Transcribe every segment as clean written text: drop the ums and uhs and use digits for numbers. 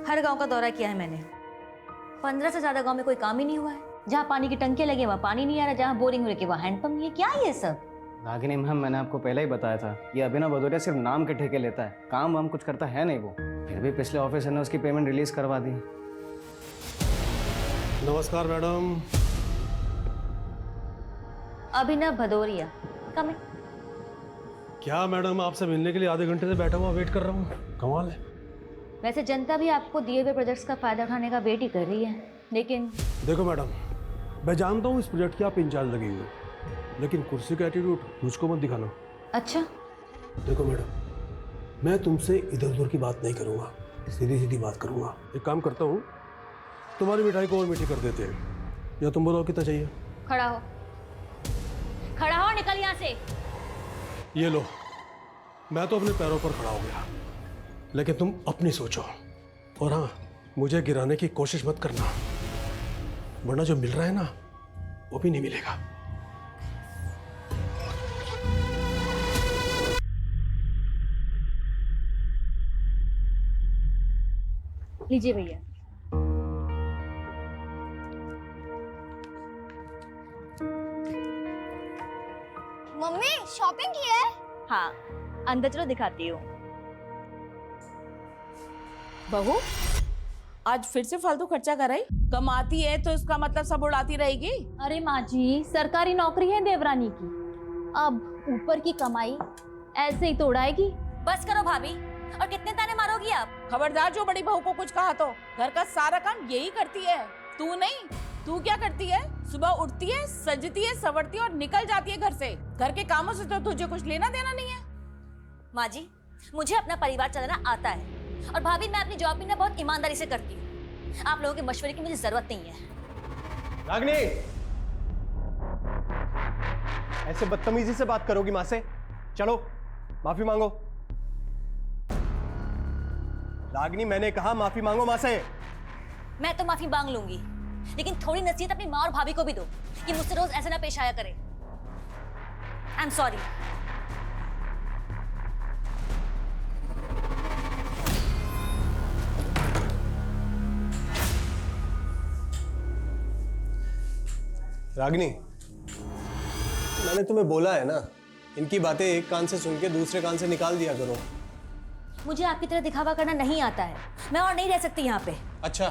हर गांव का दौरा किया है मैंने। 15 से ज्यादा गांव में कोई काम ही नहीं हुआ है। जहाँ पानी की टंकी लगी वहाँ पानी नहीं आ रहा, जहाँ बोरिंग हो रही वहाँ हैंडपंप नहीं है। क्या ये सब? रागिनी मैम, मैंने आपको पहले ही बताया था, ये अभिनव भदौरिया सिर्फ नाम के ठेके लेता है, काम वाम कुछ करता है नहीं वो। फिर भी पिछले ऑफिसर ने उसकी पेमेंट रिलीज करवा दी। नमस्कार मैडम। अभिनव भदौरिया, कम है। क्या मैडम, आपसे मिलने के लिए आधे घंटे से बैठा हुआ वेट कर रहा हूँ, कमाल है। वैसे जनता भी आपको दिए हुए प्रोजेक्ट्स का फायदा उठाने का वेट ही कर रही है, लेकिन देखो मैडम, मैं जानता हूँ इस प्रोजेक्ट की आप इंचार्ज लगी हुई हो, लेकिन कुर्सी का एटीट्यूड मुझको मत दिखाना। अच्छा, देखो मैडम, मैं तुमसे इधर उधर की बात नहीं करूँगा, सीधी सीधी बात करूँगा। एक काम करता हूँ, तुम्हारी मिठाई को और मीठी कर देते हैं, या तुम बताओ कितना चाहिए। खड़ा हो, खड़ा हो, निकल यहाँ से। ये लो, मैं तो अपने पैरों पर खड़ा हो गया, लेकिन तुम अपनी सोचो। और हाँ, मुझे गिराने की कोशिश मत करना, वरना जो मिल रहा है ना वो भी नहीं मिलेगा। लीजिए भैया। मम्मी शॉपिंग की है? हाँ, अंदर चलो दिखाती हूँ। बहू, आज फिर से फालतू खर्चा कर रही? कमाती है तो इसका मतलब सब उड़ाती रहेगी? अरे माँ जी, सरकारी नौकरी है देवरानी की, अब ऊपर की कमाई ऐसे ही तो उड़ाएगी। बस करो भाभी, और कितने ताने मारोगी आप? खबरदार जो बड़ी बहू को कुछ कहा तो। घर का सारा काम यही करती है, तू नहीं। तू क्या करती है? सुबह उठती है, सजती है, संवरती है और निकल जाती है घर से। घर के कामों से तो तुझे कुछ लेना देना नहीं है। माँ जी, मुझे अपना परिवार चलाना आता है, और भाभी मैं अपनी जॉब भी ना बहुत ईमानदारी से करती हूँ। आप लोगों के मशवरे की मुझे जरूरत नहीं है। रागिनी, ऐसे बदतमीजी से बात करोगी माँ से? चलो माफी मांगो। रागिनी, मैंने कहा माफी मांगो माँ से। मैं तो माफी मांग लूंगी, लेकिन थोड़ी नसीहत अपनी माँ और भाभी को भी दो कि मुझसे रोज ऐसे ना पेश आया करे। I am sorry. रागिनी, मैंने तुम्हें बोला है ना, इनकी बातें एक कान से सुन के दूसरे कान से निकाल दिया करो। मुझे आपकी तरह दिखावा करना नहीं आता है, मैं और नहीं रह सकती यहाँ पे। अच्छा,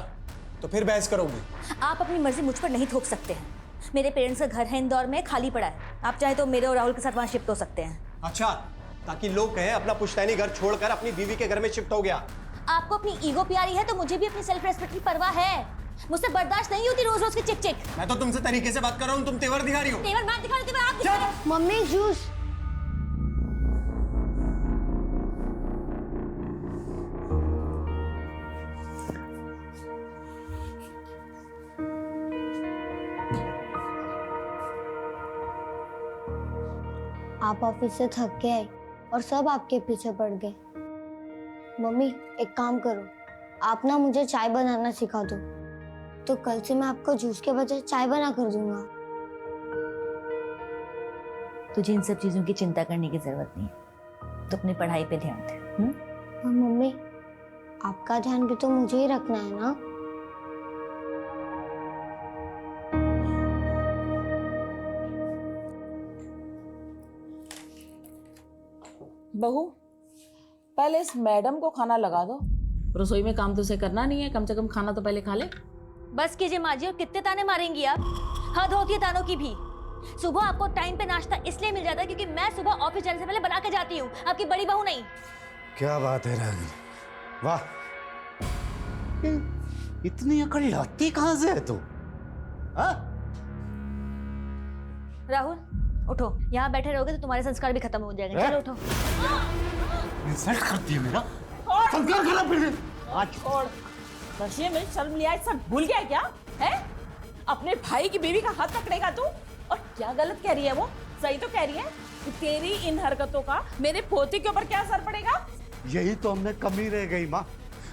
तो फिर बहस करोगी? आप अपनी मर्जी मुझ पर नहीं थोप सकते हैं। मेरे पेरेंट्स का घर है इंदौर में, खाली पड़ा है। आप चाहे तो मेरे और राहुल के साथ वहाँ शिफ्ट हो सकते हैं। अच्छा, ताकि लोग कहें अपना पुश्तैनी घर छोड़कर अपनी बीवी के घर में शिफ्ट हो गया। आपको अपनी ईगो प्यारी है तो मुझे भी अपनी सेल्फ रेस्पेक्ट की परवाह है। मुझसे बर्दाश्त नहीं होती रोज रोज की चिक चिक। मैं तो तुमसे तरीके से बात कर रहा हूँ, तुम तेवर दिखा रही हो। तेवर मैं दिखा रही हूँ, तेवर आप दिखा रहे हो। Mummy juice. आप ऑफिस से थक के आए और सब आपके पीछे पड़ गए। मम्मी एक काम करो, आप ना मुझे चाय बनाना सिखा दो, तो कल से मैं आपको जूस के बजाय चाय बना कर दूंगा। तुझे इन सब चीजों की चिंता करने की जरूरत नहीं है, तो अपनी पढ़ाई पे ध्यान दे। हाँ मम्मी, आपका ध्यान भी तो मुझे ही रखना है ना। बहू, पहले इस मैडम को खाना लगा दो। रसोई में काम तो उसे करना नहीं है, कम से कम खाना तो पहले खा ले। बस कीजिए माँ जी, और कितने ताने मारेंगी आप? हद होती है तानों की भी। सुबह आपको टाइम पे नाश्ता इसलिए मिल जाता है क्योंकि मैं सुबह ऑफिस जाने से पहले बना के जाती हूँ, आपकी बड़ी बहू नहीं। क्या बात है रागिनी, वाह, इतनी अकड़ लाती कहां से है तू? हाँ? राहुल उठो, यहाँ बैठे रहोगे तो तुम्हारे संस्कार भी खत्म हो जाएंगे। चलो उठो। इंसल्ट करती है मेरा संस्कार खराब कर दे। आज छोड़, नशे में शर्म लिया सब भूल गया क्या है? अपने भाई की बीवी का हाथ पकड़ेगा तू? और क्या गलत कह रही है वो? सही तो कह रही है कि तेरी इन हरकतों का मेरे पोते के ऊपर क्या असर पड़ेगा? यही तो हमने कमी रह गई माँ,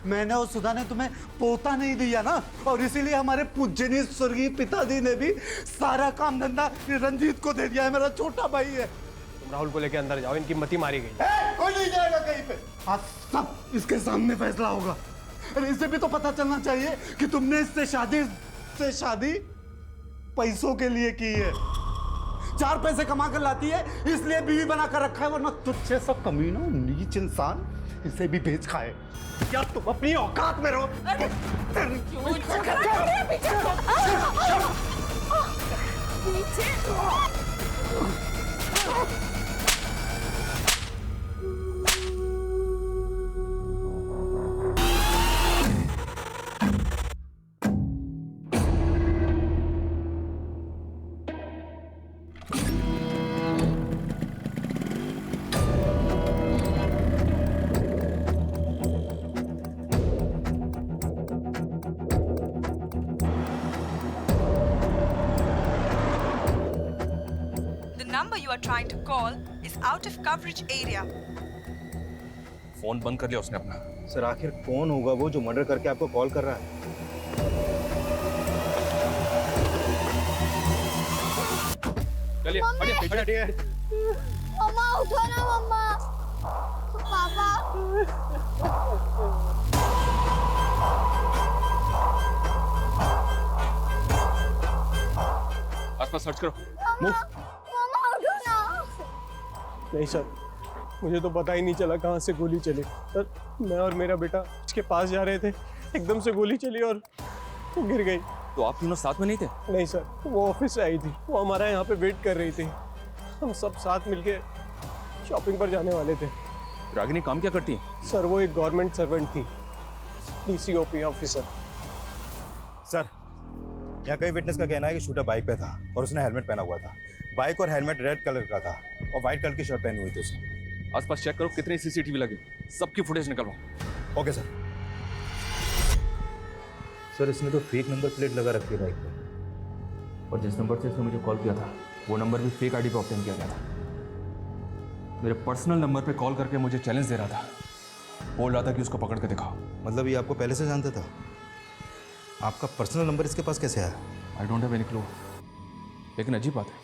मैंने और सुधा ने तुम्हें पोता नहीं दिया ना, और इसीलिए हमारे पूजनीय स्वर्गीय पिताजी ने भी सारा काम धंधा रंजीत को दे दिया है, मेरा छोटा भाई है। तुम राहुल को लेके अंदर जाओ, इनकी मति मारी गई। कोई नहीं जाएगा कहीं पे, आज सब इसके सामने फैसला होगा। अरे इसे भी तो पता चलना चाहिए कि तुमने इससे शादी पैसों के लिए की है। 4 पैसे कमा कर लाती है इसलिए बीवी बना कर रखा है, वरना तुझसे सब कमीना नीच इंसान इसे भी बेच खाए। क्या तुम अपनी औकात में रहो? number you are trying to call is out of coverage area. Phone बंद कर लिया उसने अपना। सर आखिर कौन होगा वो जो मर्डर करके आपको कॉल कर रहा है? चलिए हटिए। मम्मा उठो ना मम्मा। पापा। आसपास सर्च करो। मम्मा उठो ना। नहीं सर, मुझे तो पता ही नहीं चला कहाँ से गोली चली। सर मैं और मेरा बेटा उसके पास जा रहे थे, एकदम से गोली चली और वो गिर गई। तो आप तीनों साथ में नहीं थे? नहीं सर, वो ऑफिस से आई थी, वो हमारा यहाँ पे वेट कर रही थी। हम सब साथ मिलके शॉपिंग पर जाने वाले थे। रागिनी काम क्या करती है? सर वो एक गवर्नमेंट सर्वेंट थी, DCOP ऑफिसर। सर यहाँ कई विटनेस का कहना है कि शूटर बाइक पे था और उसने हेलमेट पहना हुआ था। बाइक और हेलमेट रेड कलर का था और व्हाइट कलर की शर्ट पहनी हुई थी उसने। आसपास चेक करो कितने CCTV लगे, सबकी फुटेज निकलवाओ। Okay sir. सर इसने तो फेक नंबर प्लेट लगा रखी है बाइक पे। और जिस नंबर से इसने मुझे कॉल किया था वो नंबर भी फेक ID पे ऑब्टेन किया गया था। मेरे पर्सनल नंबर पे कॉल करके मुझे चैलेंज दे रहा था, बोल रहा था कि उसको पकड़ के दिखाओ। मतलब ये आपको पहले से जानता था? आपका पर्सनल नंबर इसके पास कैसे आया? I don't have any clue. लेकिन अजीब बात है,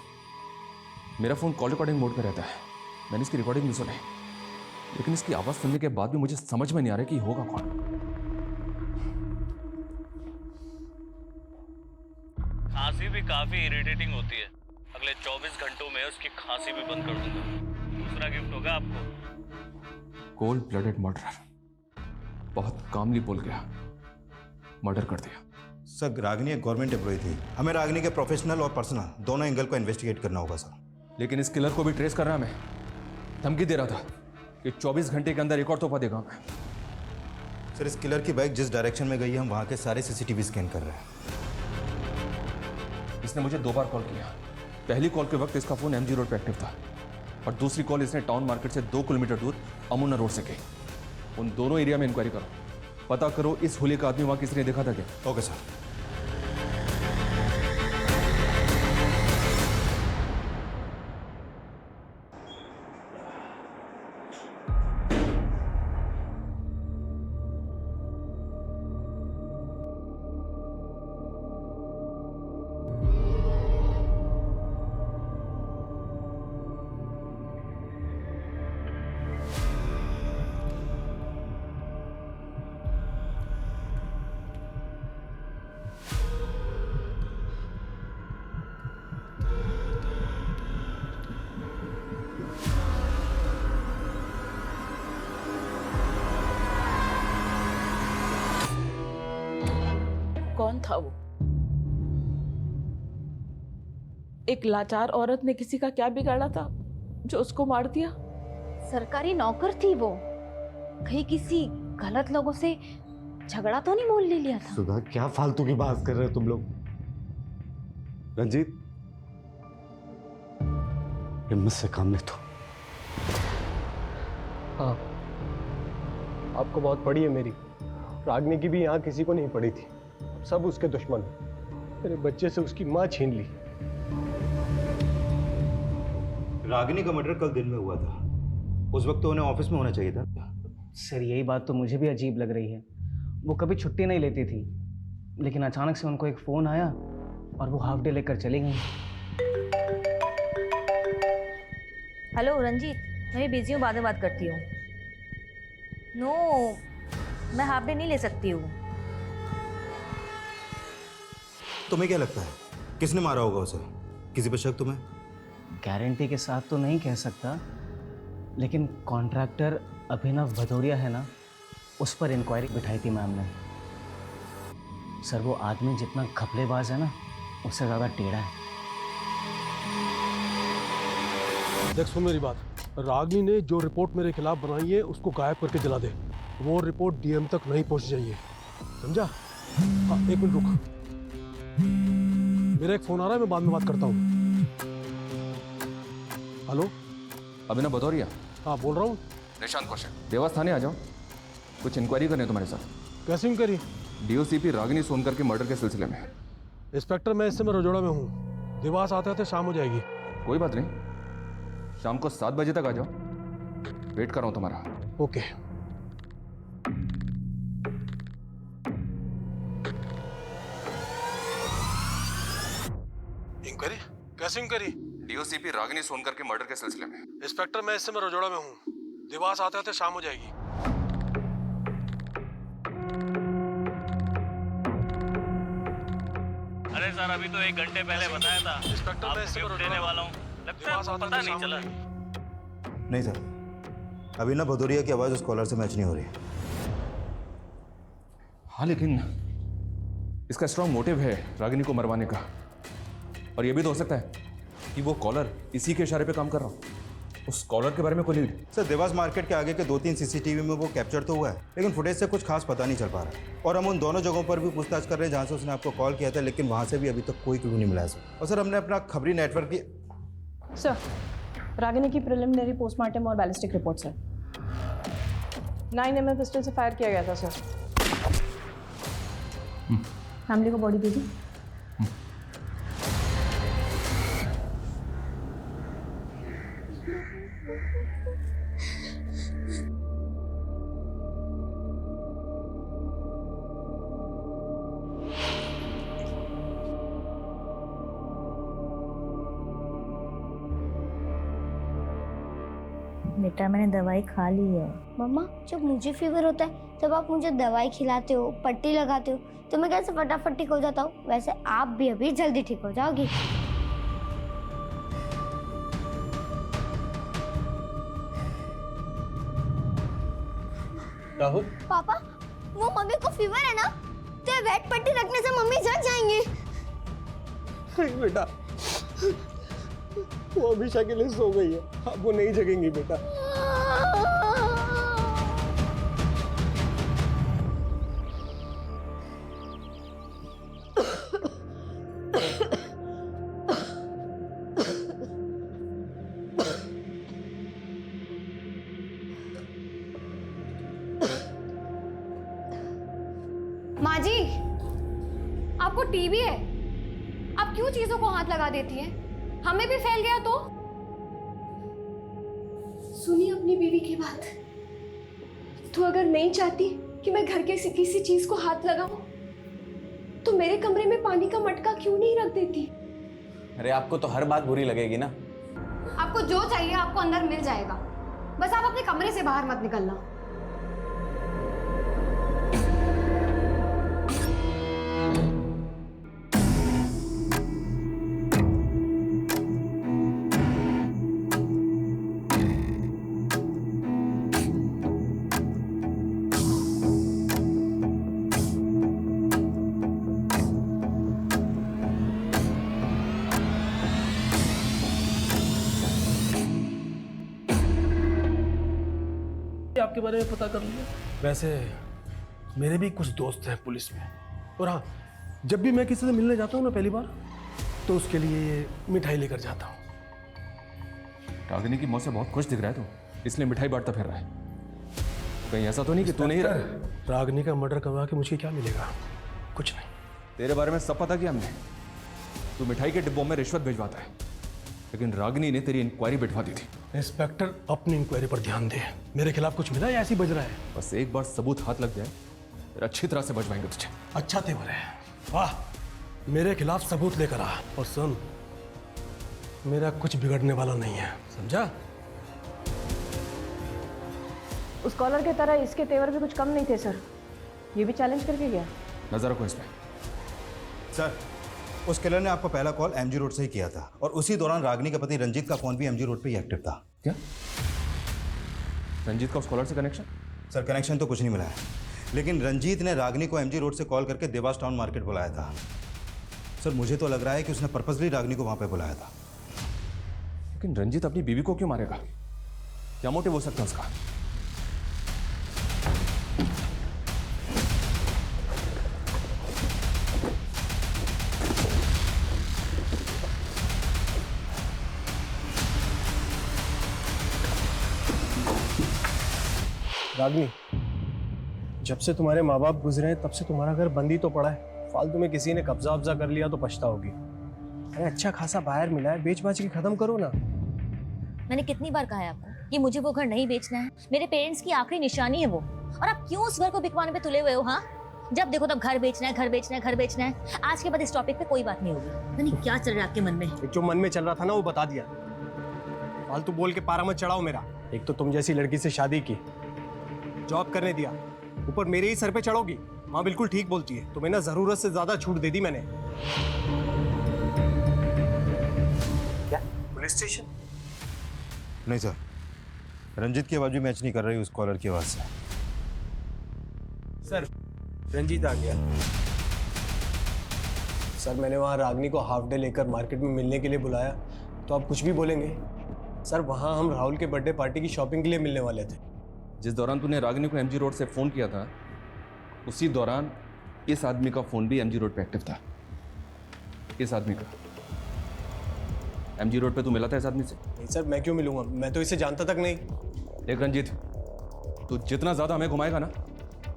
मेरा फ़ोन कॉल रिकॉर्डिंग मोड पे रहता है। मैंने इसकी रिकॉर्डिंग नहीं सुनी, लेकिन इसकी आवाज़ सुनने के बाद भी मुझे समझ में नहीं आ रहा कि होगा कौन। खांसी भी काफ़ी इरिटेटिंग होती है। अगले 24 घंटों में उसकी खांसी भी बंद कर दूंगा। दूसरा गिफ्ट होगा आपको। कोल्ड ब्लडेड मर्डर, बहुत कामली बोल गया, मर्डर कर दिया। सर रागिनी एक गवर्नमेंट एम्प्लॉय थी, हमें रागिनी के प्रोफेशनल और पर्सनल दोनों एंगल को इन्वेस्टिगेट करना होगा सर। लेकिन इस किलर को भी ट्रेस करना मैं धमकी दे रहा था कि 24 घंटे के अंदर एक और तोहफा देगा मैं। सर इस किलर की बाइक जिस डायरेक्शन में गई है हम वहाँ के सारे CCTV स्कैन कर रहे हैं। इसने मुझे 2 बार कॉल किया। पहली कॉल के वक्त इसका फ़ोन MG रोड पे एक्टिव था और दूसरी कॉल इसने टाउन मार्केट से 2 किलोमीटर दूर अमुना रोड से की। उन दोनों एरिया में इंक्वायरी करो, पता करो इस होली का आदमी वहाँ किसी ने देखा था क्या। Okay sir. कौन था वो? एक लाचार औरत ने किसी का क्या बिगाड़ा था जो उसको मार दिया? सरकारी नौकर थी वो, कहीं किसी गलत लोगों से झगड़ा तो नहीं मोल ले लिया था? सुधा क्या फालतू की बात कर रहे हो तुम लोग? रंजीत हिम्मत से काम ले तो। हाँ आपको बहुत पड़ी है मेरी। रागिनी की भी यहाँ किसी को नहीं पड़ी थी, सब उसके दुश्मन। मेरे बच्चे से उसकी माँ छीन ली। रागिनी का मर्डर कल दिन में हुआ था, उस वक्त तो उन्हें ऑफिस में होना चाहिए था। सर यही बात तो मुझे भी अजीब लग रही है। वो कभी छुट्टी नहीं लेती थी, लेकिन अचानक से उनको एक फ़ोन आया और वो हाफ डे लेकर चली गई। हेलो रंजीत, मैं बिजी हूँ, बाद में बात करती हूँ। नो मैं हाफ डे नहीं ले सकती हूँ। तुम्हें क्या लगता है किसने मारा होगा उसे? किसी पे शक तुम्हें? गारंटी के साथ तो नहीं कह सकता, लेकिन कॉन्ट्रैक्टर अभिनव भदौरिया है ना, उस पर इंक्वायरी बिठाई थी मैम ने। सर वो आदमी जितना घपलेबाज है ना, उससे ज़्यादा टेढ़ा है। देख सुन मेरी बात, रागनी ने जो रिपोर्ट मेरे खिलाफ बनाई है उसको गायब करके जला दे। वो रिपोर्ट डीएम तक नहीं पहुंच चाहिए, समझा? हाँ, एक मिनट रुक, मेरा एक फोन आ रहा है, मैं बाद में बात करता हूँ। हेलो, अभिनव भदौरिया? हाँ बोल रहा हूँ। निशांत कौशल, देवास थाने आ जाओ, कुछ इंक्वायरी करनी है तुम्हारे साथ। कैसी इंक्वायरी? डीओसीपी रागिनी सोनकर के मर्डर के सिलसिले में। इंस्पेक्टर मैं इस समय रजोड़ा में हूँ, देवास आते आते शाम हो जाएगी। कोई बात नहीं, शाम को 7 बजे तक आ जाओ, वेट कर रहा हूँ तुम्हारा। ओके। इंक्वायरी? कैसी इंक्वायरी? डीओसीपी रागिनी सोनकर के मर्डर के सिलसिले में। इंस्पेक्टर मैं इस समय रजोड़ा में हूँ, देवास आते आते शाम हो जाएगी। अरे सर अभी तो 1 घंटे पहले बताया था। इंस्पेक्टर मैं इस समय गिफ्ट देने वाला हूँ, लगता है आपको पता नहीं चला। नहीं सर, अभी ना भदौरिया की आवाज़ उस कॉलर से मैच नहीं हो रही। हाँ लेकिन इसका स्ट्रॉन्ग मोटिव है रागिनी को मरवाने का, और ये भी तो हो सकता है कि वो कॉलर इसी के इशारे पे काम कर रहा हो। उस कॉलर के बारे में कोई लीड? सर देवास मार्केट के आगे के 2-3 सीसीटीवी में वो कैप्चर तो हुआ है, लेकिन फुटेज से कुछ खास पता नहीं चल पा रहा। और हम उन दोनों जगहों पर भी पूछताछ कर रहे हैं जहाँ से उसने आपको कॉल किया था, लेकिन वहाँ से भी अभी तक कोई क्लू नहीं मिला है सर। और सर हमने अपना खबरी नेटवर्क की सर, रागिनी की प्रिलिमिनरी पोस्टमार्टम और ballistic report sir. 9mm pistol से फायर किया गया था सर। फैमिली को बॉडी दे दी। बेटा मैंने दवाई खा ली है। मम्मा जब मुझे फीवर होता है तब आप मुझे दवाई खिलाते हो, पट्टी लगाते हो, तो मैं कैसे फटाफट ठीक हो जाता हूँ। वैसे आप भी अभी जल्दी ठीक हो जाओगी। राहुल, पापा वो मम्मी को फीवर है ना, तो ये वेट पट्टी रखने से मम्मी जग जाएंगी। नहीं बेटा, वो हमेशा के लिए सो गई है, अब वो नहीं जगेंगी बेटा। माँ जी, आपको टीबी है, आप क्यों चीजों को हाथ लगा देती हैं? हमें भी फैल गया तो? सुनिए अपनी बीवी की बात। तो अगर नहीं चाहती कि मैं घर के किसी चीज को हाथ लगाऊं, तो मेरे कमरे में पानी का मटका क्यों नहीं रख देती? अरे आपको तो हर बात बुरी लगेगी ना। आपको जो चाहिए आपको अंदर मिल जाएगा, बस आप अपने कमरे से बाहर मत निकलना। आपके बारे में पता कर लूँगा। वैसे मेरे भी कुछ दोस्त हैं पुलिस में, और हाँ, जब भी मैं किसी से मिलने जाता हूँ ना पहली बार, तो उसके लिए मिठाई लेकर जाता हूँ। रागिनी की मौत से बहुत खुश दिख रहा है तो, इसलिए मिठाई बांटता फिर रहा है। कहीं ऐसा तो नहीं कि तू नहीं रहा? रागिनी का मर्डर करवा के मुझे क्या मिलेगा? कुछ नहीं। तेरे बारे में सब पता किया हमने। तू मिठाई के डिब्बों में रिश्वत भिजवाता है, लेकिन रागिनी ने तेरी इंक्वायरी बिठवा दी थी। इंस्पेक्टर अपनी इंक्वायरी पर ध्यान दे। मेरे खिलाफ कुछ मिला या ऐसे ही बज रहा है? बस एक बार सबूत हाथ लग जाए फिर अच्छी तरह से बचवाएंगे तुझे। अच्छा तेवर है, वाह। मेरे खिलाफ सबूत लेकर आ, और सुन, मेरा कुछ बिगड़ने वाला नहीं है, समझा? उस कॉलर के तरह इसके तेवर भी कुछ कम नहीं थे सर। ये भी चैलेंज करके गया। नजर रखो इस पे। सर, उस किलर ने आपका पहला कॉल एमजी रोड से ही किया था और उसी दौरान रागनी का पति रंजीत का फोन भी एमजी रोड पे ही एक्टिव था। क्या रंजीत का उस कॉलर से कनेक्शन? सर, कनेक्शन तो कुछ नहीं मिला है, लेकिन रंजीत ने रागनी को एमजी रोड से कॉल करके देवास टाउन मार्केट बुलाया था। सर, मुझे तो लग रहा है कि उसने पर्पसली रागनी को वहां पे बुलाया था। लेकिन रंजीत अपनी बीवी को क्यों मारेगा? क्या मोटिव हो सकता है उसका? रागनी, जब से तुम्हारे माँ बाप गुजरे हैं तब से तुम्हारा घर बंद ही तो पड़ा है। फालतू में किसी ने कब्जा वब्जा कर लिया तो पछताओगी। अरे अच्छा खासा बाहर मिला है, बेच बाच के खत्म करो ना। मैंने कितनी बार कहा है आपको कि मुझे वो घर नहीं बेचना है। मेरे पेरेंट्स की आखिरी निशानी है वो, और आप क्यों उस घर को बिकवाने पे तुले हुए हो? हाँ, जब देखो तब घर बेचना है, घर बेचना है, घर बेचना है। आज के बाद इस टॉपिक पे कोई बात नहीं होगी। पता नहीं क्या चल रहा है आपके मन में। जो मन में चल रहा था ना वो बता दिया। फालतू बोल के पारा मत चढ़ाओ मेरा। एक तो तुम जैसी लड़की से शादी की, जॉब करने दिया, ऊपर मेरे ही सर पे चढ़ोगी। माँ बिल्कुल ठीक बोलती है, तुम्हें ना जरूरत से ज्यादा छूट दे दी मैंने। क्या पुलिस स्टेशन? नहीं सर, रंजीत की आवाज भी मैच नहीं कर रही उस कॉलर की आवाज से। सर, रंजीत आ गया। सर, मैंने वहाँ रागनी को हाफ डे लेकर मार्केट में मिलने के लिए बुलाया, तो आप कुछ भी बोलेंगे? सर, वहाँ हम राहुल के बर्थडे पार्टी की शॉपिंग के लिए मिलने वाले थे। जिस दौरान तूने रागिनी को एमजी रोड से फोन किया था, उसी दौरान इस आदमी का फोन भी एमजी रोड पे एक्टिव था। इस आदमी का एमजी रोड पे तू मिला था इस आदमी से? नहीं सर, मैं क्यों मिलूंगा? मैं तो इसे जानता तक नहीं। देख रंजीत, तू जितना ज्यादा हमें घुमाएगा ना,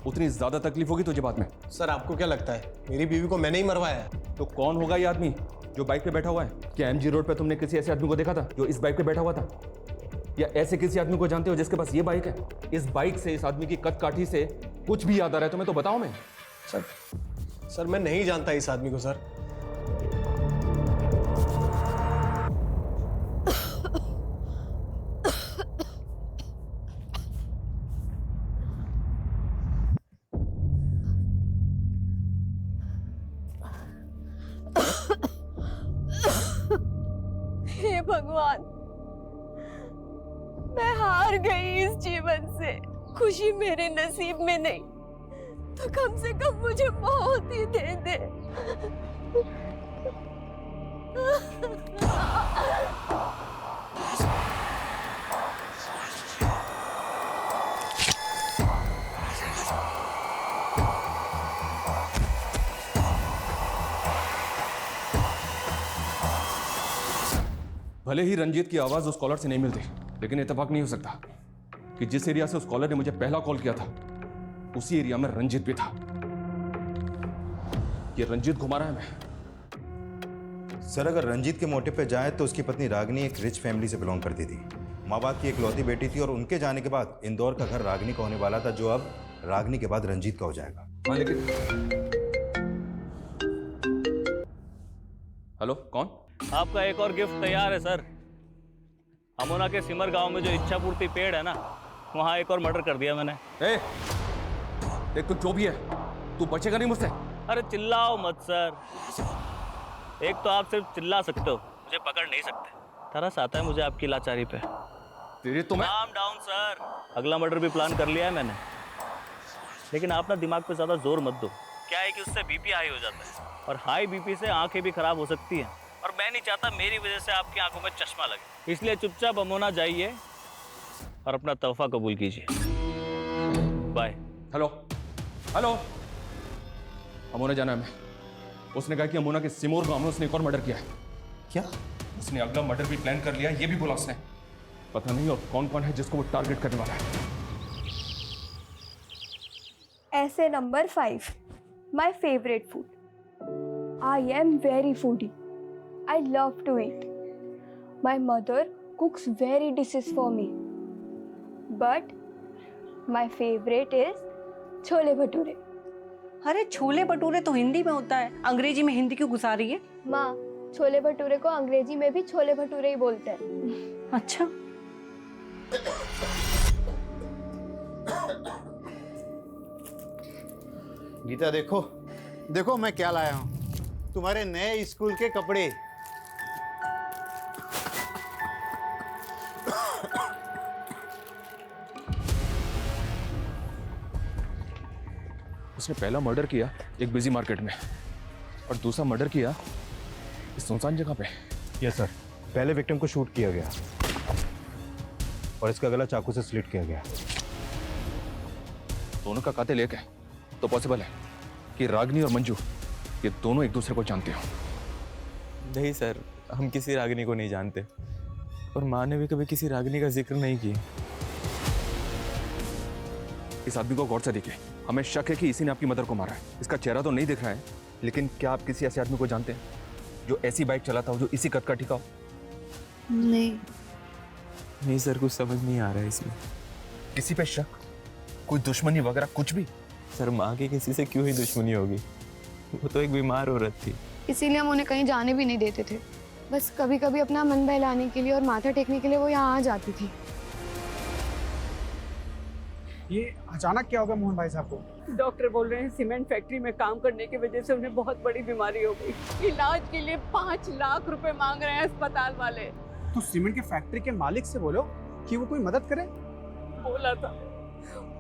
उतनी ज्यादा तकलीफ होगी तुझे बाद में। सर, आपको क्या लगता है मेरी बीवी को मैंने ही मरवाया है? तो कौन होगा ये आदमी जो बाइक पे बैठा हुआ है? क्या एमजी रोड पे तुमने किसी ऐसे आदमी को देखा था जो इस बाइक पे बैठा हुआ था? या ऐसे किसी आदमी को जानते हो जिसके पास ये बाइक है? इस बाइक से, इस आदमी की कद काठी से कुछ भी याद आ रहा है तुम्हें तो बताओ। मैं सर, मैं नहीं जानता इस आदमी को सर। हे भगवान, मैं हार गई इस जीवन से। खुशी मेरे नसीब में नहीं तो कम से कम मुझे मौत ही दे दे। भले ही रंजीत की आवाज उस कॉलर से नहीं मिलती, लेकिन इत्तेफाक नहीं हो सकता कि जिस एरिया से उस कॉलर ने मुझे पहला कॉल किया था, उसी एरिया में रंजीत भी था। ये रंजीत घुमा रहा है मैं। सर, अगर रंजीत के मोटिव पे जाए तो उसकी पत्नी रागनी एक रिच फैमिली से बिलोंग करती थी। माँ बाप की एक लौती बेटी थी और उनके जाने के बाद इंदौर का घर रागनी का होने वाला था, जो अब रागनी के बाद रंजीत का हो जाएगा। हाँ, लेकिन हेलो, कौन? आपका एक और गिफ्ट तैयार है सर। अमोना के सिमर गांव में जो इच्छा पूर्ति पेड़ है ना, वहाँ एक और मर्डर कर दिया मैंने। देख, तू जो भी है, तू बचेगा नहीं मुझसे। अरे चिल्लाओ मत सर। एक तो आप सिर्फ चिल्ला सकते हो, मुझे पकड़ नहीं सकते। तरस आता है मुझे आपकी लाचारी पे। तेरे तो मैं काम डाउन सर। अगला मर्डर भी प्लान कर लिया है मैंने, लेकिन आप ना दिमाग पे ज्यादा जोर मत दो। क्या है कि उससे बीपी हाई हो जाता है, और हाई बीपी से आंखें भी खराब हो सकती हैं, और मैं नहीं चाहता मेरी वजह से आपकी आंखों में चश्मा लगे। इसलिए चुपचाप अमोना जाइए और अपना तोहफा कबूल कीजिए। बाय। हेलो हेलो, अमोना जाना है मैं। उसने कहा कि अमोना के सिमोर गांव में उसने एक और मर्डर किया है। क्या? उसने अगला मर्डर भी प्लान कर लिया, ये भी बोला उसने। पता नहीं और कौन कौन है जिसको वो टारगेट करने वाला है। ऐसे number 5, my favourite food. I am very foodie. I love to eat. My mother cooks very dishes for me. But my favorite is chole bhature. अरे छोले भटूरे तो हिंदी में होता है, अंग्रेजी में हिंदी क्यों घुसा रही है? माँ, छोले भटूरे को अंग्रेजी में भी छोले भटूरे ही बोलते हैं। अच्छा। गीता देखो देखो मैं क्या लाया हूँ, तुम्हारे नए स्कूल के कपड़े। उसने पहला मर्डर किया एक बिजी मार्केट में और दूसरा मर्डर किया इस सुनसान जगह पे। यस सर, पहले विक्टिम को शूट किया गया और इसका गला चाकू से स्लिट किया गया। दोनों का कातिल एक है तो पॉसिबल है कि रागिनी और मंजू ये दोनों एक दूसरे को जानते हो। नहीं सर, हम किसी रागिनी को नहीं जानते और माँ ने भी कभी किसी रागिनी का जिक्र नहीं किया। इस आदमी को गौर से देखिए, हमें शक है कि इसी ने आपकी मदर को मारा है। इसका चेहरा तो नहीं दिख रहा है, लेकिन क्या आप किसी ऐसे आदमी को जानते हैं जो ऐसी बाइक चलाता हो, जो इसी कद का ठिका हो? नहीं सर, कुछ समझ नहीं आ रहा है इसमें। किसी पे शक, कोई दुश्मनी वगैरह कुछ भी? सर माँ की किसी से क्यों ही दुश्मनी होगी, वो तो एक बीमार औरत थी। इसीलिए हम उन्हें कहीं जाने भी नहीं देते थे। बस कभी कभी अपना मन बहलाने के लिए और माथा टेकने के लिए वो यहाँ आ जाती थी। ये अचानक क्या हो गया मोहन भाई साहब को? डॉक्टर बोल रहे हैं सीमेंट फैक्ट्री में काम करने की वजह से उन्हें बहुत बड़ी बीमारी हो गई। इलाज के लिए 5 लाख रुपए मांग रहे हैं अस्पताल वाले। तो सीमेंट की फैक्ट्री के मालिक से बोलो कि वो कोई मदद करे। बोला था,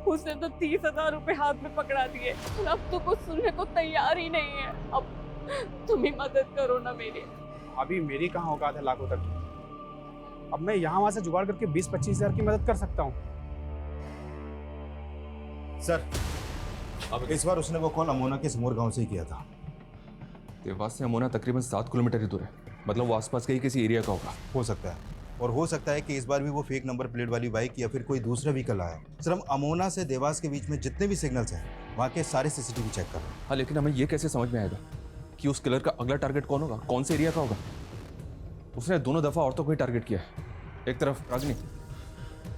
उसने तो 30,000 रुपए हाथ में पकड़ा दिए। अब तो कुछ सुनने को तैयार ही नहीं है। अब तुम ही मदद करो ना मेरी। अभी मेरी कहाँ औकात है लाखों तक की। अब मैं यहाँ वहाँ से जुगाड़ करके 20-25 हजार की मदद कर सकता हूँ। सर, अब इस बार उसने वो कॉल अमोना के समोर गांव से ही किया था। देवास से अमोना तकरीबन 7 किलोमीटर ही दूर है, मतलब वो आसपास के ही किसी एरिया का होगा। हो सकता है, और हो सकता है कि इस बार भी वो फेक नंबर प्लेट वाली बाइक या फिर कोई दूसरा व्हीकल आया। सर, हम अमोना से देवास के बीच में जितने भी सिग्नल्स हैं वहाँ के सारे सीसीटीवी चेक कर रहे हैं। हाँ, लेकिन हमें ये कैसे समझ में आएगा कि उस किलर का अगला टारगेट कौन होगा, कौन से एरिया का होगा? उसने दोनों दफा औरतों को ही टारगेट किया है, एक तरफ रागिनी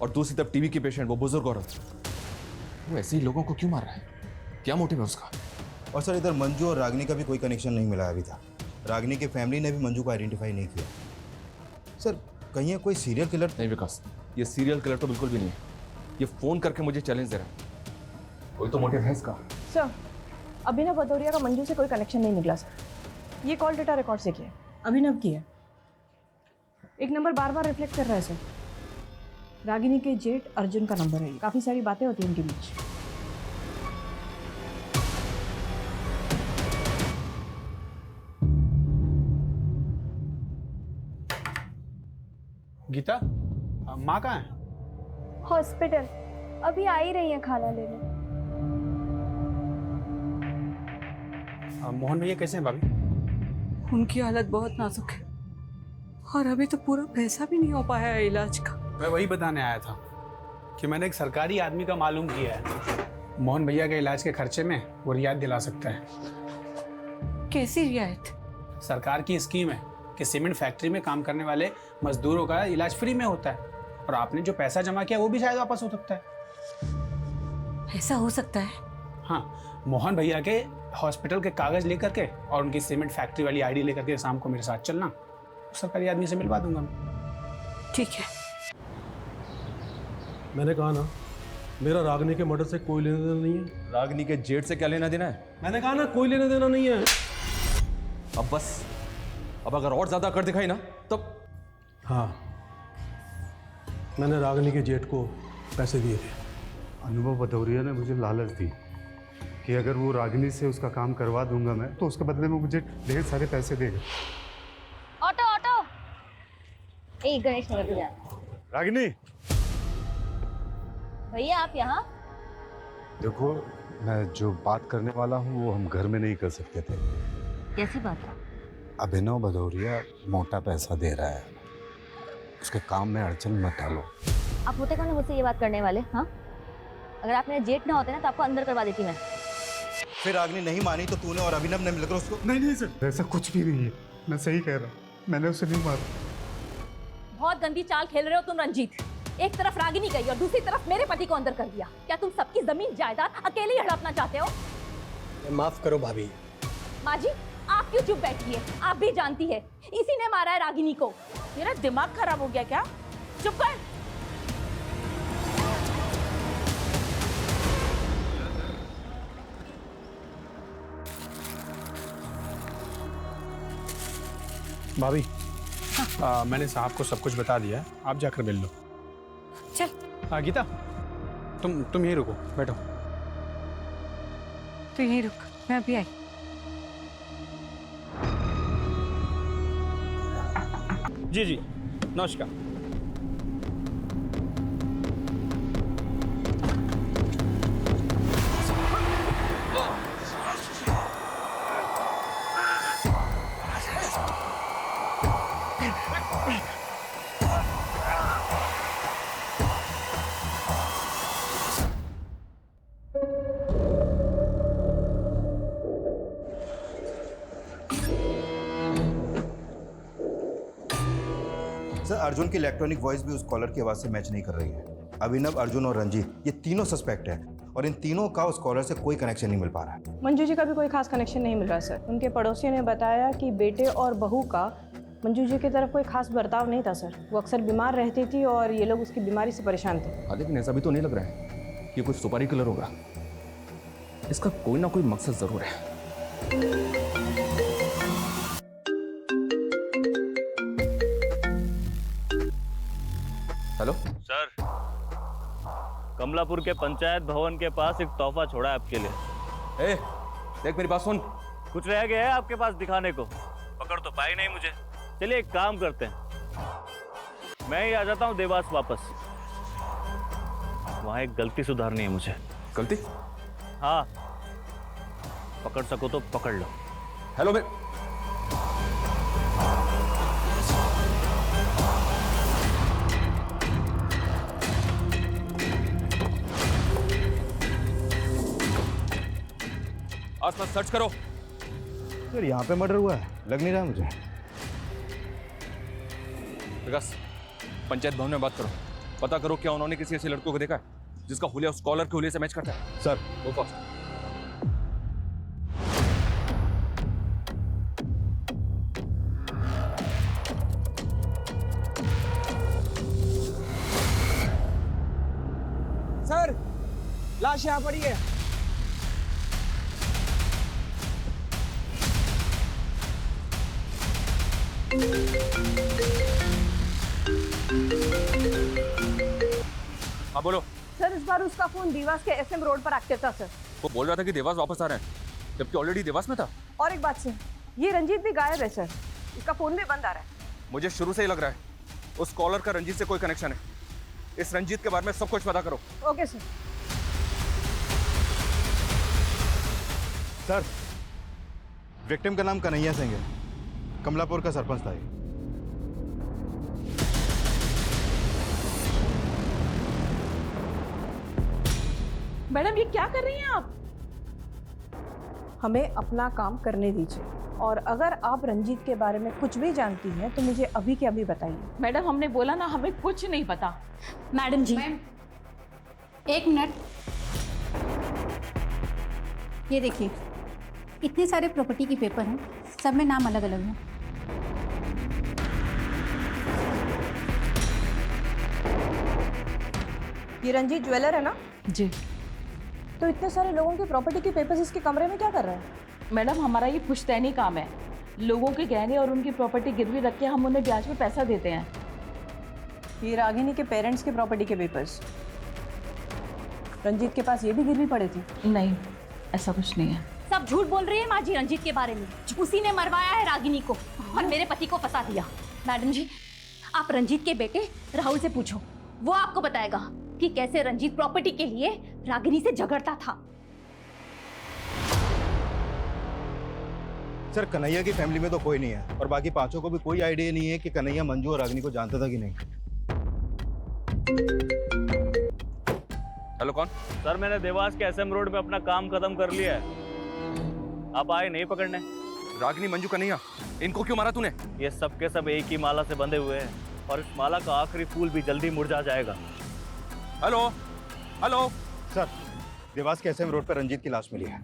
और दूसरी तरफ टीवी की पेशेंट, वो बुजुर्ग औरत। वो ऐसे ही लोगों को क्यों मार रहा है? क्या मोटिव है उसका? और सर, इधर मंजू और रागिनी का भी कोई कनेक्शन नहीं मिला अभी तक। रागिनी की फैमिली ने भी मंजू को आइडेंटिफाई नहीं किया। सर, कहीं ये कोई सीरियल किलर? नहीं विकास, ये सीरियल किलर तो बिल्कुल भी नहीं है। ये फोन करके मुझे चैलेंज दे रहा है। कोई तो मोटिव है इसका। सर, अभिनव भदौरिया का मंजू से कोई कनेक्शन नहीं निकला सर। ये कॉल डेटा रिकॉर्ड से किया, अभिनव की है। एक नंबर बार बार रिफ्लेक्ट कर रहा है सर। रागिनी के जेठ अर्जुन का नंबर है। काफी सारी बातें होती हैं इनके बीच। गीता, माँ कहाँ है? हॉस्पिटल, अभी आ ही रही है खाना लेने। मोहन भैया कैसे हैं भाभी? उनकी हालत बहुत नाजुक है और अभी तो पूरा पैसा भी नहीं हो पाया है इलाज का। मैं वही बताने आया था कि मैंने एक सरकारी आदमी का मालूम किया है। मोहन भैया के इलाज के खर्चे में वो रियायत दिला सकता है। कैसी रियायत? सरकार की स्कीम है कि सीमेंट फैक्ट्री में काम करने वाले मजदूरों का इलाज फ्री में होता है, और आपने जो पैसा जमा किया वो भी शायद वापस हो सकता है। ऐसा हो सकता है? हाँ, मोहन भैया के हॉस्पिटल के कागज लेकर के और उनकी सीमेंट फैक्ट्री वाली आईडी लेकर के शाम को मेरे साथ चलना, सरकारी आदमी से मिलवा दूंगा मैं। ठीक है। मैंने कहा ना, मेरा रागिनी के मर्डर से कोई लेना देना नहीं है। रागिनी के जेठ से क्या लेना देना है? मैंने कहा ना, कोई लेना देना नहीं है। अब बस, अब अगर और ज्यादा कर दिखाई ना तब। हाँ, मैंने रागिनी के जेठ को पैसे दिए थे। अनुभव भदौरिया ने मुझे लालच दी कि अगर वो रागिनी से उसका काम करवा दूंगा मैं, तो उसके बदले में मुझे ढेर सारे पैसे देगा। ऑटो ऑटो, एक गणेश नगर पे जा। रागिनी, भैया आप यहाँ? देखो, मैं जो बात करने वाला हूँ वो हम घर में नहीं कर सकते थे। कैसी बात है? अभिनव भदौरिया मोटा पैसा दे रहा है, उसके काम में अड़चन मत डालो। आप होते कौन है मुझसे ये बात करने वाले? हाँ, अगर आप मेरे जेठ ना होते ना तो आपको अंदर करवा देती मैं। फिर रागिनी नहीं मानी तो तूने और अभिनव ने मिलकर उसको? नहीं सर, ऐसा कुछ भी नहीं है, मैं सही कह रहा हूँ, मैंने उसे नहीं मारा। बहुत गंदी चाल खेल रहे हो तुम रंजीत। एक तरफ रागिनी गई और दूसरी तरफ मेरे पति को अंदर कर दिया। क्या तुम सबकी जमीन जायदाद अकेले ही हड़पना चाहते हो? माफ करो भाभी। माँ जी, आप क्यों चुप बैठी है? आप भी जानती है इसी ने मारा है रागिनी को। तेरा दिमाग खराब हो गया क्या? चुप कर। भाभी मैंने साहब को सब कुछ बता दिया है, आप जाकर मिल लो। चल। हाँ गीता, तुम यहीं रुको, बैठो। तू यहीं रुक, मैं अभी आई। जी जी, नमस्कार। सर, अर्जुन की इलेक्ट्रॉनिक वॉइस भी उस कॉलर की आवाज से मैच नहीं कर रही है। अभिनव, अर्जुन और रंजीत, ये तीनों सस्पेक्ट हैं और इन तीनों का उस कॉलर से कोई कनेक्शन नहीं मिल पा रहा है। मंजू जी का भी कोई खास कनेक्शन नहीं मिल रहा सर। उनके पड़ोसियों ने बताया कि बेटे और बहू का मंजू जी की तरफ कोई खास बर्ताव नहीं था सर। वो अक्सर बीमार रहती थी और ये लोग उसकी बीमारी से परेशान थे। हाँ, लेकिन ऐसा भी तो नहीं लग रहा है कि कुछ सुपारी कलर होगा। इसका कोई ना कोई मकसद जरूर है। हेलो सर, कमलापुर के पंचायत भवन के पास एक तोहफा छोड़ा है आपके लिए। ए, देख मेरी बात सुन। कुछ रह गया है आपके पास दिखाने को? पकड़ तो पाई नहीं मुझे। चलिए एक काम करते हैं, मैं ही आ जाता हूँ देवास वापस। वहां एक गलती सुधारनी है मुझे। गलती? हाँ, पकड़ सको तो पकड़ लो। हेलो मैं आसपास सर्च करो। सर, यहाँ पे मर्डर हुआ है? लग नहीं रहा मुझे। विकास, पंचायत भवन में बात करो, पता करो क्या उन्होंने किसी ऐसे लड़कों को देखा है जिसका हुलिया उस कॉलर के हुलिये से मैच करता है। सर, गो फास्ट। सर, लाश यहाँ पड़ी है। हाँ बोलो। सर, इस बार उसका फोन देवास के एसएम रोड पर एक्टिव था सर। वो बोल रहा था कि देवास वापस आ रहे हैं, जबकि ऑलरेडी देवास में था। और एक बात सर, ये रंजीत भी गायब है सर। इसका फोन भी बंद आ रहा है। मुझे शुरू से ही लग रहा है उस कॉलर का रंजीत से कोई कनेक्शन है। इस रंजीत के बारे में सब कुछ पता करो। Okay sir. सर, विक्टिम का नाम कन्हैया सिंह है, कमलापुर का सरपंच था ये। मैडम, ये क्या कर रही हैं आप? हमें अपना काम करने दीजिए, और अगर आप रंजीत के बारे में कुछ भी जानती हैं तो मुझे अभी के अभी बताइए। मैडम, हमने बोला ना हमें कुछ नहीं पता। मैडम जी, एक मिनट। ये देखिए, इतने सारे प्रॉपर्टी के पेपर हैं, सब में नाम अलग अलग हैं। ये रंजीत ज्वेलर है ना? जी। तो इतने सारे लोगों के प्रॉपर्टी के पेपर्स इसके कमरे में क्या कर रहा है? मैडम, हमारा ये पुश्तैनी काम है। लोगों के गहने और उनकी प्रॉपर्टी गिरवी रख के हम उन्हें ब्याज में पैसा देते हैं। ये रागिनी के पेरेंट्स के प्रॉपर्टी के पेपर्स, रंजीत के पास ये भी गिरवी पड़े थे? नहीं, ऐसा कुछ नहीं है। सब झूठ बोल रही है माँ जी रंजीत के बारे में। उसी ने मरवाया है रागिनी को और मेरे पति को फंसा दिया। मैडम जी, आप रंजीत के बेटे राहुल से पूछो, वो आपको बताएगा कि कैसे रंजीत प्रॉपर्टी के लिए रागिनी से झगड़ता था। सर, कन्हैया की फैमिली में तो कोई नहीं है और बाकी पांचों को भी कोई आइडिया नहीं है कि कन्हैया मंजू और रागिनी को जानता था कि नहीं। हेलो, कौन? सर, मैंने देवास के एसएम रोड पे अपना काम खत्म कर लिया है। आप आए नहीं पकड़ने? रागिनी, मंजू, कन्हैया, इनको क्यों मारा तूने? ये सब के सब एक ही माला से बंधे हुए हैं और इस माला का आखिरी फूल भी जल्दी मुरझा जाएगा। हेलो हेलो सर, देवास के एसएम रोड पर रंजीत की लाश मिली है।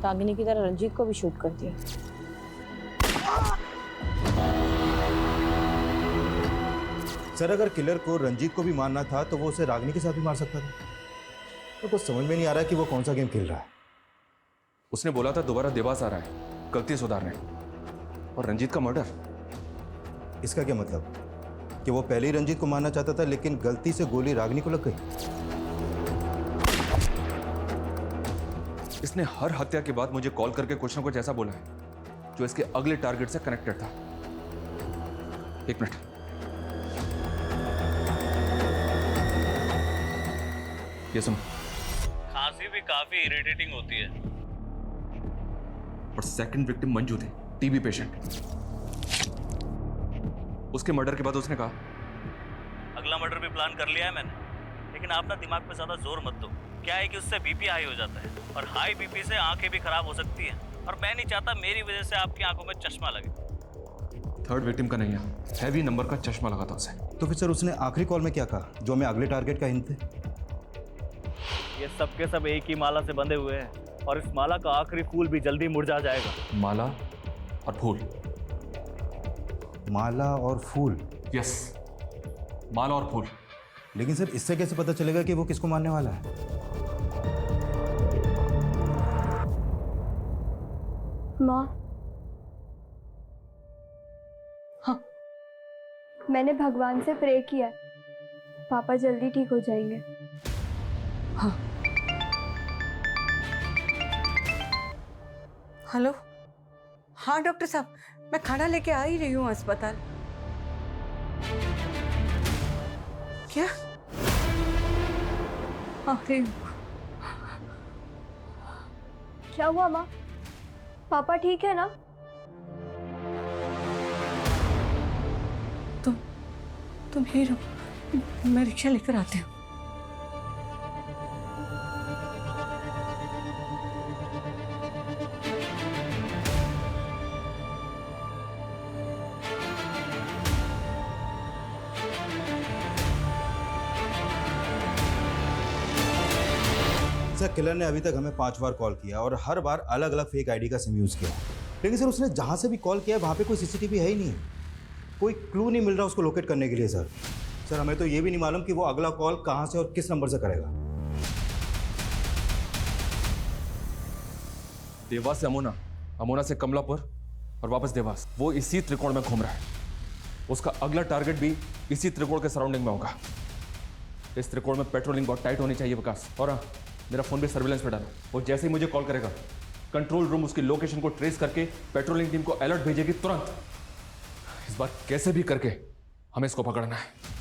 रागिनी की तरह रंजीत को भी शूट कर दिया। सर, अगर किलर को रंजीत को भी मारना था तो वो उसे रागिनी के साथ भी मार सकता था। तो कुछ समझ में नहीं आ रहा कि वो कौन सा गेम खेल रहा है। उसने बोला था दोबारा देवास आ रहा है गलती सुधारने, और रंजीत का मर्डर। इसका क्या मतलब कि वो पहले ही रंजीत को मारना चाहता था लेकिन गलती से गोली रागिनी को लग गई? इसने हर हत्या के बाद मुझे कॉल करके कुछ ना कुछ ऐसा बोला है जो इसके अगले टारगेट से कनेक्टेड था। एक मिनट, ये सुनो। खांसी भी काफी इरिटेटिंग होती है। और सेकंड विक्टिम मंजू थी, टीबी पेशेंट। उसके मर्डर के बाद उसने कहा अगला मर्डर भी प्लान कर लिया है मैंने, लेकिन आप ना दिमाग पे ज्यादा जोर मत दो। क्या है कि उससे बीपी हाई हो जाता है, और हाई बीपी से आंखें भी खराब हो सकती हैं, और मैं नहीं चाहता मेरी वजह से आपकी आंखों में चश्मा लगे। थर्ड विक्टिम का नहीं है, हैवी नंबर का चश्मा लगा था उसे। तो फिर सर उसने आखिरी कॉल में क्या कहा जो हमें अगले टारगेट का हिंट थे? ये सब के सब एक ही माला से बंधे हुए हैं, और इस माला का आखिरी फूल भी जल्दी मुरझा जाएगा। माला और फूल। माला और फूल? यस, माला और फूल। लेकिन सर इससे कैसे पता चलेगा कि वो किसको मारने वाला है? माँ, हाँ, मैंने भगवान से प्रे किया है, पापा जल्दी ठीक हो जाएंगे। हाँ। हेलो, हाँ डॉक्टर साहब, मैं खाना लेके आ ही रही हूँ अस्पताल। क्या? अरे क्या हुआ माँ? पापा ठीक है ना? तुम ही रहो, मैं रिक्शा लेकर आती हूँ। सर किलर ने अभी तक हमें 5 बार कॉल किया और हर बार अलग अलग फेक आईडी का सिम यूज़ किया, लेकिन सर उसने जहाँ से भी कॉल किया वहाँ पे कोई सीसीटीवी है ही नहीं, कोई क्लू नहीं मिल रहा उसको लोकेट करने के लिए। सर हमें तो ये भी नहीं मालूम कि वो अगला कॉल कहाँ से और किस नंबर से करेगा। देवास से अमोना, अमोना से कमलापुर और वापस देवास। वो इसी त्रिकोण में घूम रहा है। उसका अगला टारगेट भी इसी त्रिकोण के सराउंडिंग में होगा। इस त्रिकोण में पेट्रोलिंग बहुत टाइट होनी चाहिए विकास। और हाँ, मेरा फोन भी सर्विलेंस पे डालो। वो जैसे ही मुझे कॉल करेगा, कंट्रोल रूम उसकी लोकेशन को ट्रेस करके पेट्रोलिंग टीम को अलर्ट भेजेगी तुरंत। इस बार कैसे भी करके हमें इसको पकड़ना है।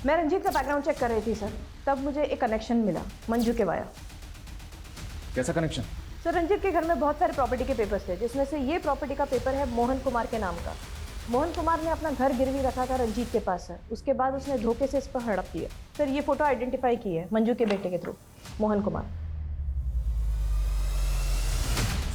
मैं रंजीत का बैकग्राउंड चेक कर रही थी सर, तब मुझे एक कनेक्शन मिला मंजू के वाया। कैसा कनेक्शन? सर रंजीत के घर में बहुत सारे प्रॉपर्टी के पेपर्स थे, जिसमें से ये प्रॉपर्टी का पेपर है मोहन कुमार के नाम का। मोहन कुमार ने अपना घर गिरवी रखा था रंजीत के पास सर, उसके बाद उसने धोखे से इस पर हड़प लिया। सर ये फोटो आइडेंटिफाई की है मंजू के बेटे के थ्रू, मोहन कुमार।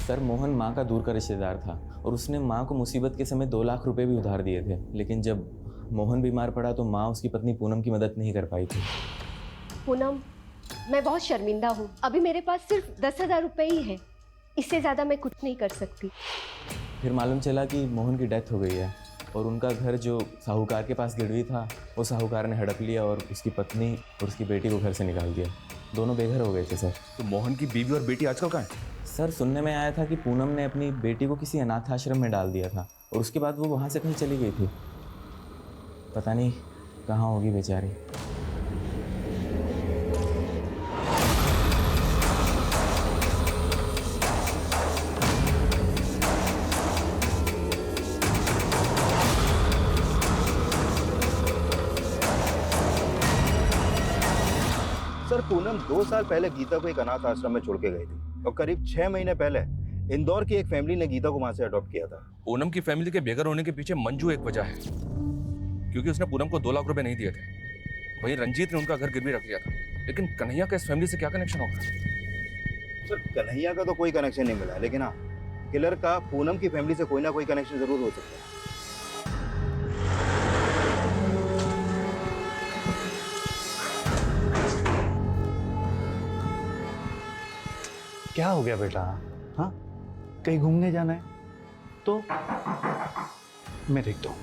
सर मोहन माँ का दूर का रिश्तेदार था और उसने माँ को मुसीबत के समय 2 लाख रुपए भी उधार दिए थे, लेकिन जब मोहन बीमार पड़ा तो माँ उसकी पत्नी पूनम की मदद नहीं कर पाई थी। पूनम, मैं बहुत शर्मिंदा हूँ, अभी मेरे पास सिर्फ 10,000 रुपये ही है, इससे ज़्यादा मैं कुछ नहीं कर सकती। फिर मालूम चला कि मोहन की डेथ हो गई है और उनका घर जो साहूकार के पास गिरवी था वो साहूकार ने हड़प लिया और उसकी पत्नी और उसकी बेटी को घर से निकाल दिया। दोनों बेघर हो गए थे सर। तो मोहन की बीवी और बेटी आजकल कहाँ है? सर सुनने में आया था कि पूनम ने अपनी बेटी को किसी अनाथ आश्रम में डाल दिया था और उसके बाद वो वहाँ से कहीं चली गई थी। पता नहीं कहाँ होगी बेचारी। सर पूनम 2 साल पहले गीता को एक अनाथ आश्रम में छोड़ के गई थी और करीब 6 महीने पहले इंदौर की एक फैमिली ने गीता को वहां से अडॉप्ट किया था। पूनम की फैमिली के बेघर होने के पीछे मंजू एक वजह है, क्योंकि उसने पूनम को 2 लाख रुपए नहीं दिए थे। वहीं रंजीत ने उनका घर गिरवी रख लिया था। लेकिन कन्हैया का इस फैमिली से क्या कनेक्शन होगा? सर कन्हैया का तो कोई कनेक्शन नहीं मिला, लेकिन हाँ किलर का पूनम की फैमिली से कोई ना कोई कनेक्शन जरूर हो सकता है। क्या हो गया बेटा? हाँ, कहीं घूमने जाना है तो मैं देखता हूँ।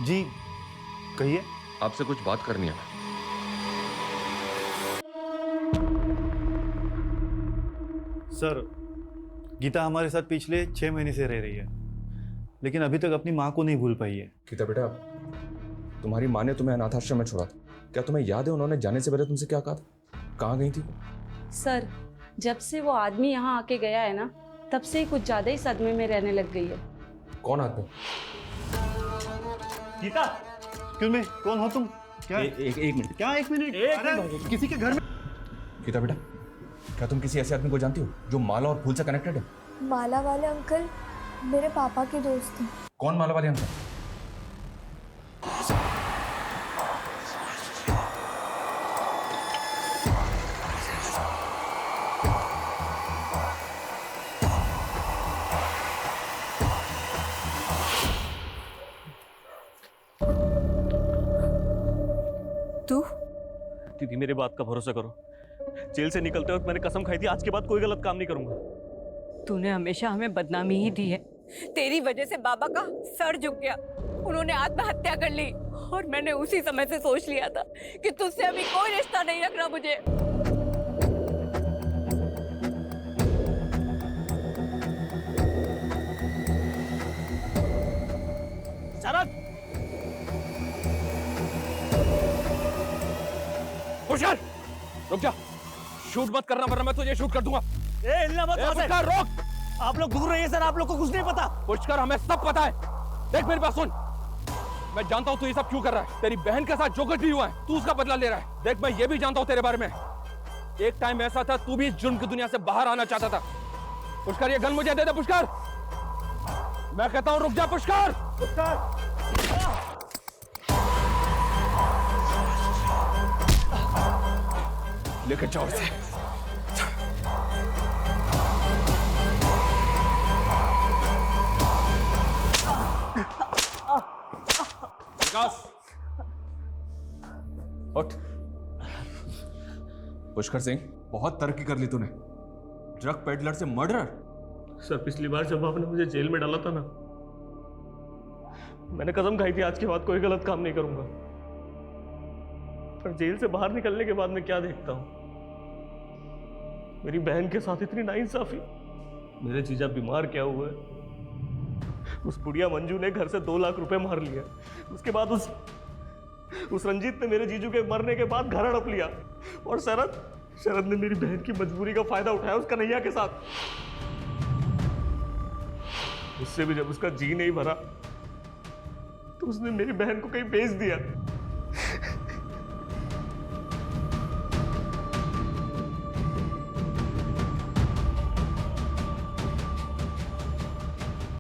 जी कहिए। आपसे कुछ बात करनी है। सर, गीता हमारे साथ पिछले 6 महीने से रह रही है, लेकिन अभी तक अपनी माँ को नहीं भूल पाई है। गीता बेटा, तुम्हारी माँ ने तुम्हें अनाथ आश्रम में छोड़ा था, क्या तुम्हें याद है उन्होंने जाने से पहले तुमसे क्या कहा था? कहाँ गई थी? सर, जब से वो आदमी यहाँ आके गया है ना, तब से ही कुछ ज्यादा ही सदमे में रहने लग गई है। कौन आदमी? गीता, एक्सक्यूज मी, कौन हो तुम? क्या एक मिनट। क्या 1 मिनट? अरे, किसी के घर में। गीता बेटा, क्या तुम किसी ऐसे आदमी को जानती हो जो माला और फूल से कनेक्टेड है? माला वाले अंकल मेरे पापा के दोस्त हैं। कौन माला वाले अंकल? तू? दीदी मेरी बात का भरोसा करो, जेल से निकलते वक्त मैंने कसम खाई थी आज के बाद कोई गलत काम नहीं करूंगा। तूने हमेशा हमें बदनामी ही दी है। तेरी वजह से बाबा का सर झुक गया, उन्होंने आत्महत्या कर ली, और मैंने उसी समय से सोच लिया था कि तुझसे अभी कोई रिश्ता नहीं रखना मुझे। शरद! पुष्कर, रुक जा, शूट मत करना वरना मैं तुझे शूट कर दूंगा। हिलना मत। पुष्कर रोक! आप लोग दूर रहिए सर, आप लोग को कुछ नहीं पता। पुष्कर, हमें सब पता है। देख मेरी बात सुन, मैं जानता हूं तू ये सब क्यों कर रहा है। तेरी बहन के साथ जो कुछ भी हुआ है तू उसका बदला ले रहा है। देख मैं ये भी जानता हूं तेरे बारे में, एक टाइम ऐसा था तू भी इस जुर्म की दुनिया से बाहर आना चाहता था। पुष्कर, ये गन मुझे दे दे। पुष्कर, मैं कहता हूं रुक जा। पुष्कर, लेकर जाओ इसे। विकास, उठ। पुष्कर सिंह, बहुत तरक्की कर ली तूने, ड्रग पेडलर से मर्डरर। सर, पिछली बार जब आपने मुझे जेल में डाला था ना, मैंने कसम खाई थी आज के बाद कोई गलत काम नहीं करूंगा। पर जेल से बाहर निकलने के बाद मैं क्या देखता हूं, मेरी बहन के साथ इतनी नाइंसाफी। मेरे जीजा बीमार क्या हुआ है, उस बुढ़िया मंजू ने घर से 2 लाख रुपए मार लिया। उसके बाद उस रंजीत ने मेरे जीजू के मरने के बाद घर हड़प लिया, और शरद ने मेरी बहन की मजबूरी का फायदा उठाया उस कन्हैया के साथ। उससे भी जब उसका जी नहीं भरा तो उसने मेरी बहन को कहीं बेच दिया।